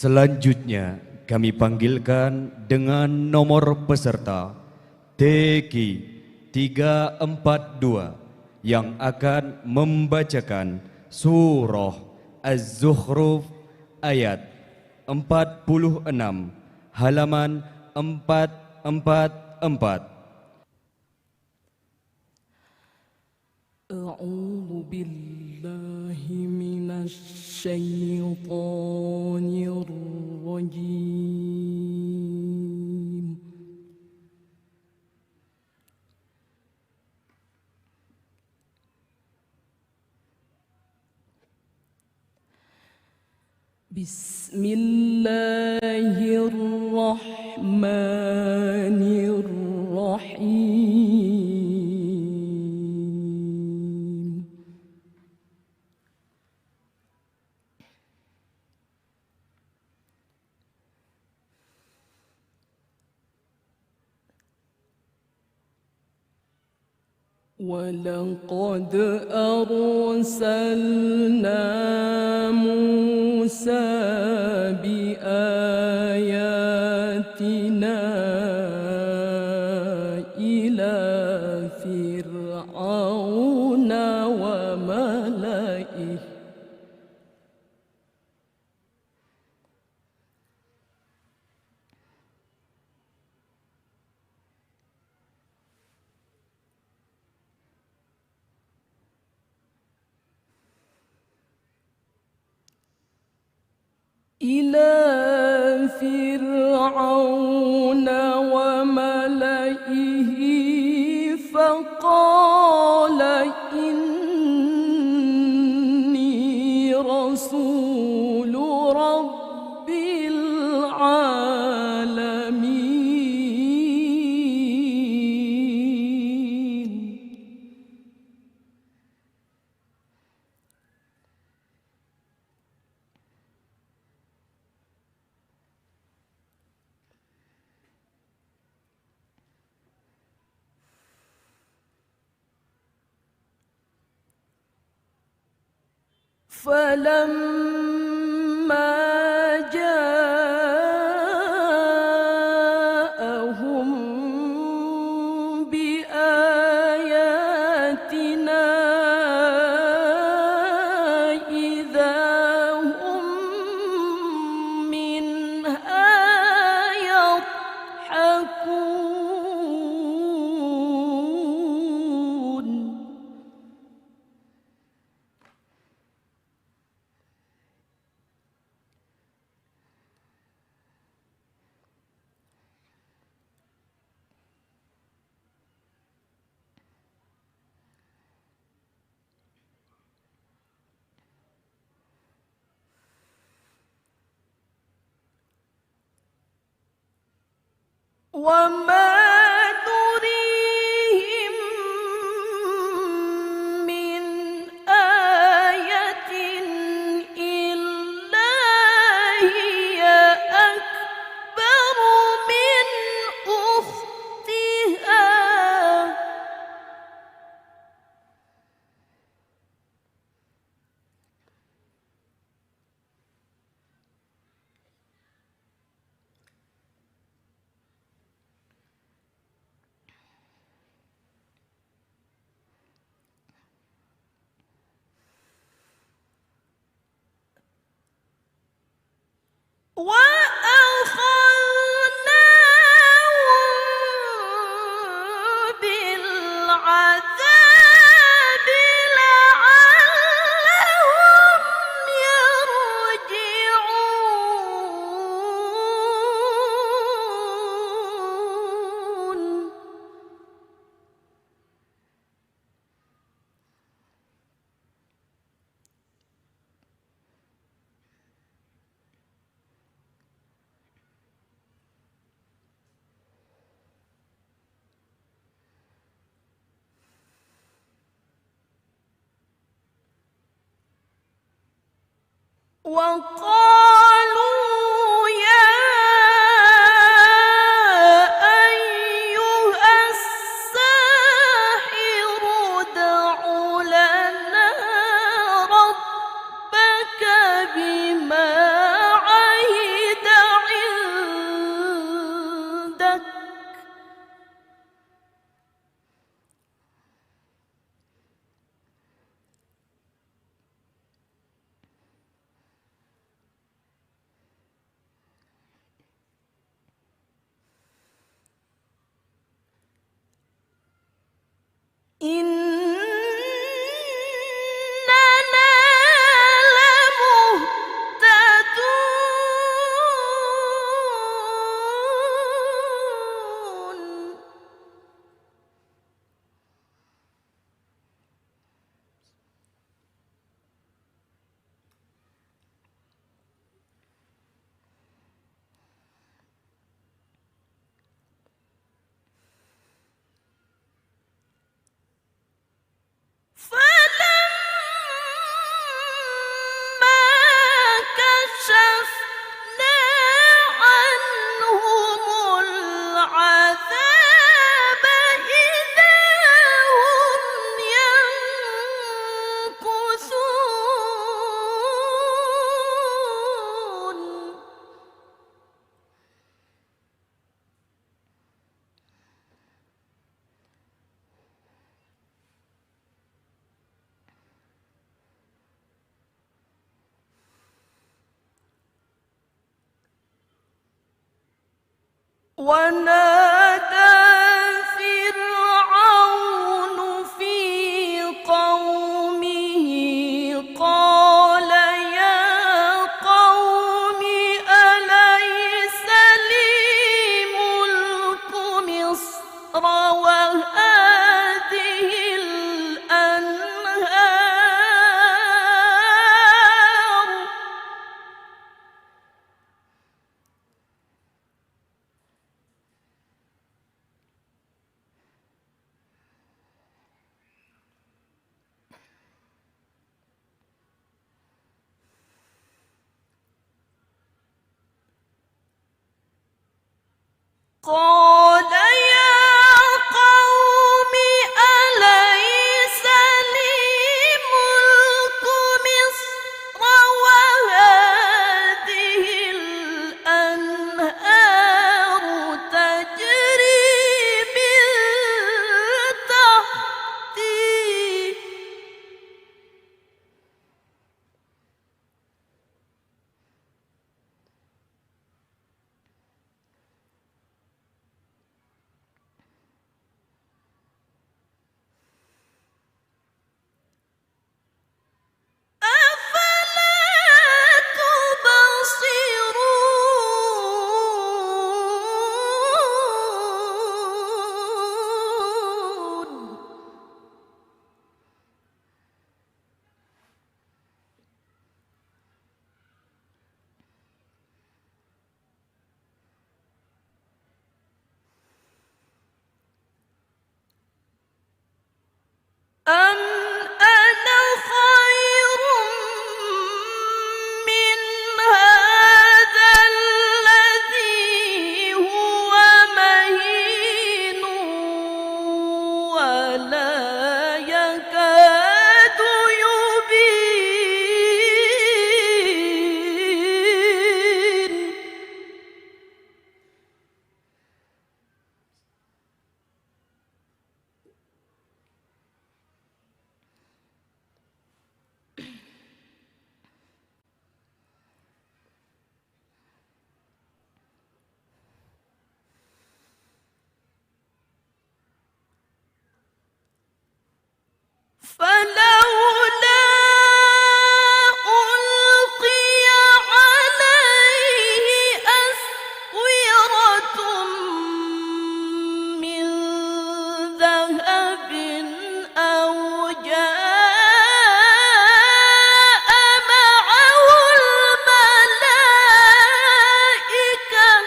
Selanjutnya kami panggilkan dengan nomor peserta TQ 342 yang akan membacakan surah Az-Zukhruf ayat 46 halaman 444. A'udzu billahi minasy syaithanir rajim. Bismillahirrahmanirrahim. وَلَقَدْ أَرْسَلْنَا مُوسَى بِآيَاتِنَا إِلَى فِرْعَوْنَ وَمَلَئِهِ فقال إني رسول رب العالمين. فلما جاءهم بآياتنا إذا هم منها يضحكون. وما نريهم من آية إلا هي أكبر من أختها. وأخذناهم بالعذاب لعلهم يرجعون. وقالوا يا أيها الساحر ادع لنا ربك بما عهد العذاب إذا هم ينكثون ونادى فرعون في قومه قال يا قوم أليس لي ملك مصر وهذه الأنهار قال يا قوم أليس لي ملك مصر وهذه الأنهار تجري من تحتي أفلا تبصرون أم أنا خير من هذا الذي هو مهين ولا يكاد يبين فلولا ألقي عليه أسورة من ذهب أو جاء معه الملائكة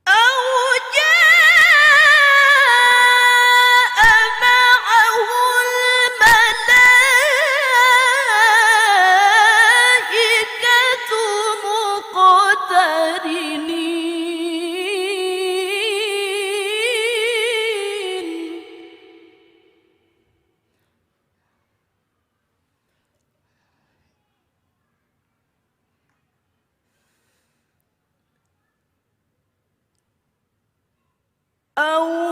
أو جاء معه الملائكة مقترنين أو